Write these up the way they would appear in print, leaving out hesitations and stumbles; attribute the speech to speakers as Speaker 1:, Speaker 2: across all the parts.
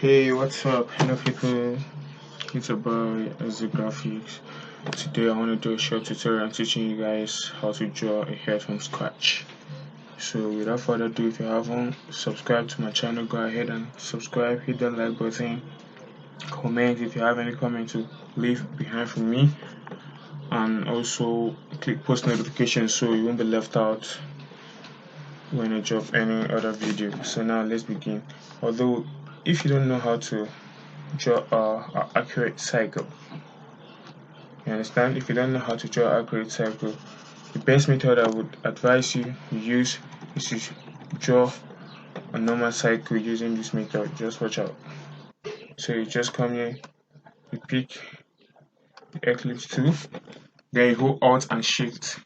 Speaker 1: Hey, what's up? Hello, people. It's a boy as the graphics. Today, I want to do a short tutorial teaching you guys how to draw a head from scratch. So, without further ado, if you haven't subscribed to my channel, go ahead and subscribe. Hit the like button. Comment if you have any comment to leave behind for me, and also click post notifications so you won't be left out when I drop any other video. So now let's begin. Although, if you don't know how to draw a accurate cycle, you understand, if you don't know how to draw accurate cycle, the best method I would advise you use is to draw a normal cycle using this method. Just watch out. So you just come here, you pick the eclipse tool, then you hold alt and shift,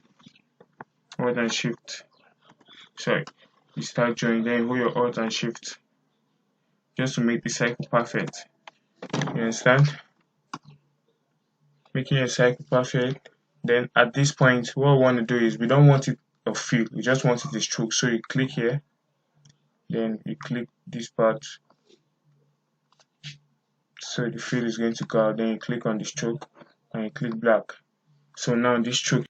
Speaker 1: sorry, you start drawing, then you hold your alt and shift just to make the cycle perfect. You understand? Making your cycle perfect. Then at this point, what we want to do is we don't want it a fill, we just want it a stroke. So you click here, then you click this part, so the fill is going to go out. Then you click on the stroke and you click black. So now this stroke,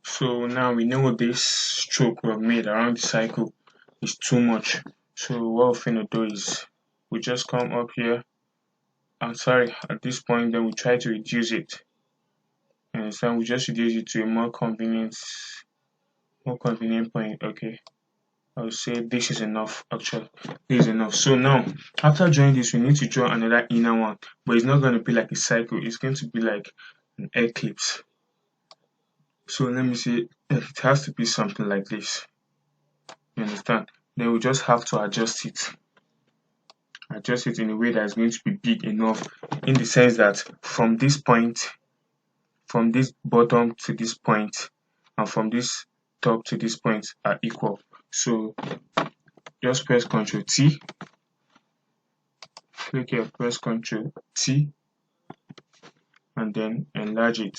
Speaker 1: so now we know this stroke we have made around the cycle is too much. So what we're gonna do is we just come up here, I'm sorry, at this point, then we try to reduce it. You understand? We just reduce it to a more convenient point. Okay, I would say this is enough. Actually, this is enough. So now, after drawing this, we need to draw another inner one, but it's not going to be like a cycle, it's going to be like an eclipse. So let me see, it has to be something like this. You understand? Then we just have to adjust it in a way that is going to be big enough, in the sense that from this point, from this bottom to this point, and from this top to this point are equal. So just press Ctrl T, click here, press Ctrl T, and then enlarge it.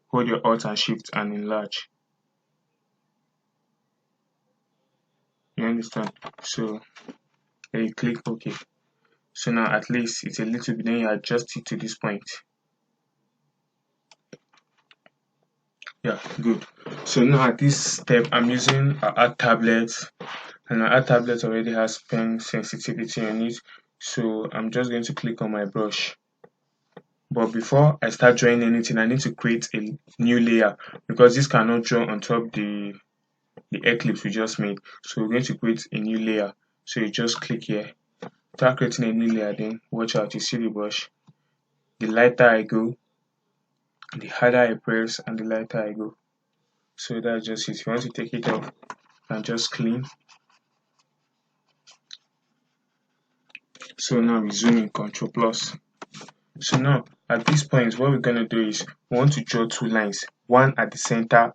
Speaker 1: Hold your alt and shift and enlarge. You understand? So then you click OK. So now at least it's a little bit, then you adjust it to this point. Yeah, good. So now at this step, I'm using an art tablet, and our art tablet already has pen sensitivity on it. So I'm just going to click on my brush. But before I start drawing anything, I need to create a new layer, because this cannot draw on top the eclipse we just made. So we're going to create a new layer. So you just click here. Start creating a new layer, then watch out, you see the brush. The lighter I go, the harder I press, and the lighter I go. So that's just it. If you want to take it off, and just clean. So now we zoom in, Ctrl plus. So now at this point, what we're gonna do is we want to draw two lines, one at the center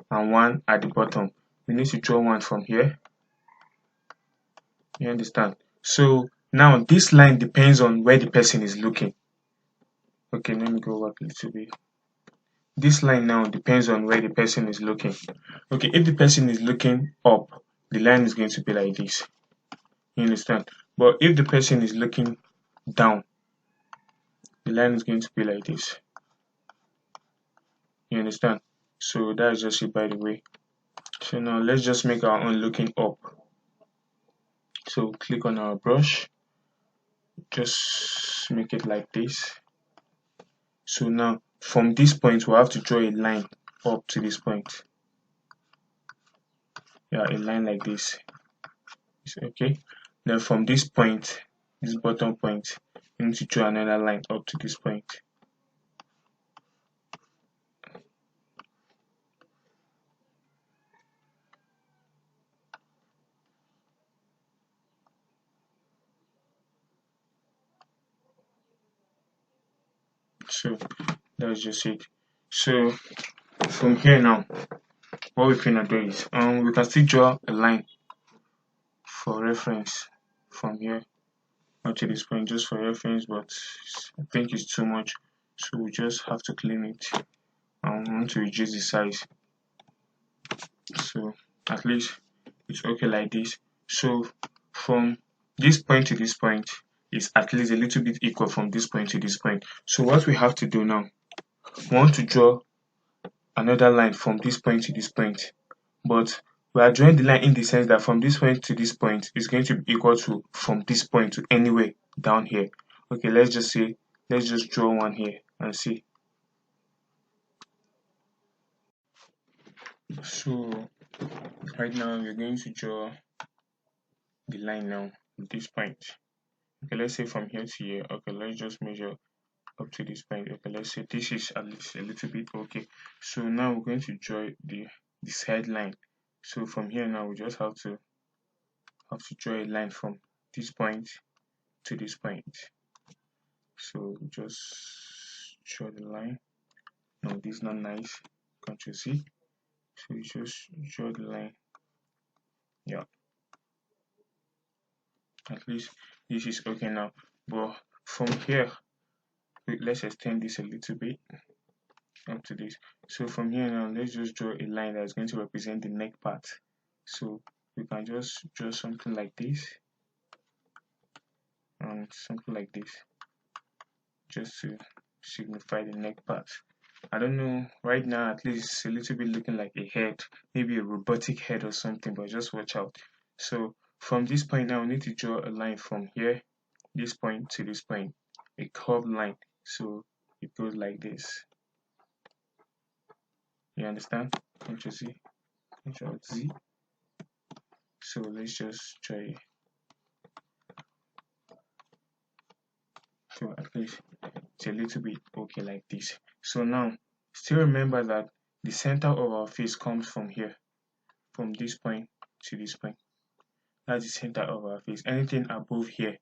Speaker 1: and one at the bottom. We need to draw one from here. You understand? So now this line depends on where the person is looking. Okay, let me go back a little bit. This line now depends on where the person is looking. Okay, if the person is looking up, the line is going to be like this. You understand? But if the person is looking down, the line is going to be like this. You understand? So that's just it, by the way. So now let's just make our own looking up. So click on our brush, just make it like this. So now from this point, we'll have to draw a line up to this point. Yeah, a line like this. Okay. Then from this point, this bottom point, you need to draw another line up to this point. So that's just it. So from here now, what we're gonna do is we can still draw a line for reference from here up to this point, just for reference, but I think it's too much, so we just have to clean it, and we want to reduce the size, so at least it's okay like this. So from this point to this point is at least a little bit equal from this point to this point. So what we have to do now, we want to draw another line from this point to this point, but we are drawing the line in the sense that from this point to this point is going to be equal to from this point to anywhere down here. Okay, let's just draw one here and see. So right now we're going to draw the line now at this point. Okay, let's say from here to here. Okay, let's just measure up to this point. Okay, let's say this is at least a little bit okay. So now we're going to draw the side line. So from here now we just have to draw a line from this point to this point. So just draw the line. No, this is not nice. Can't you see? So you just draw the line. Yeah, at least this is okay now. But from here, let's extend this a little bit up to this. So from here now, let's just draw a line that's going to represent the neck part. So we can just draw something like this and something like this, just to signify the neck part. I don't know, right now at least it's a little bit looking like a head, maybe a robotic head or something, but just watch out. So from this point now, we need to draw a line from here, this point to this point, a curved line. So it goes like this. You understand? Control Z, Control Z. So let's just try. So at least it's a little bit okay like this. So now, still remember that the center of our face comes from here, from this point to this point. That's the center of our face. Anything above here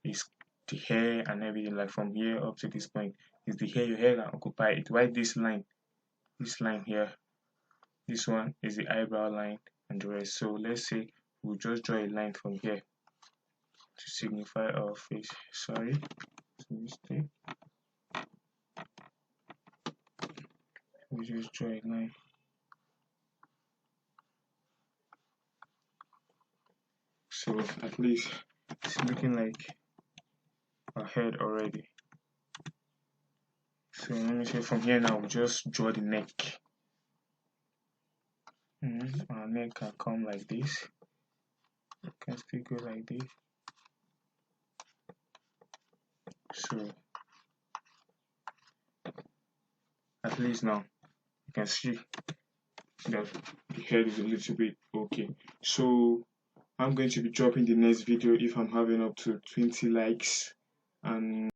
Speaker 1: is the hair and everything, like from here up to this point is the hair. Your hair can occupy it. While this line here, this one is the eyebrow line and the rest. So let's say we'll just draw a line from here to signify our face. Sorry, mistake. We just draw a line. So at least it's looking like a head already. So let me say from here now, we just draw the neck. Our neck can come like this. It can still go like this. So at least now you can see that the head is a little bit okay. So I'm going to be dropping the next video if I'm having up to 20 likes, and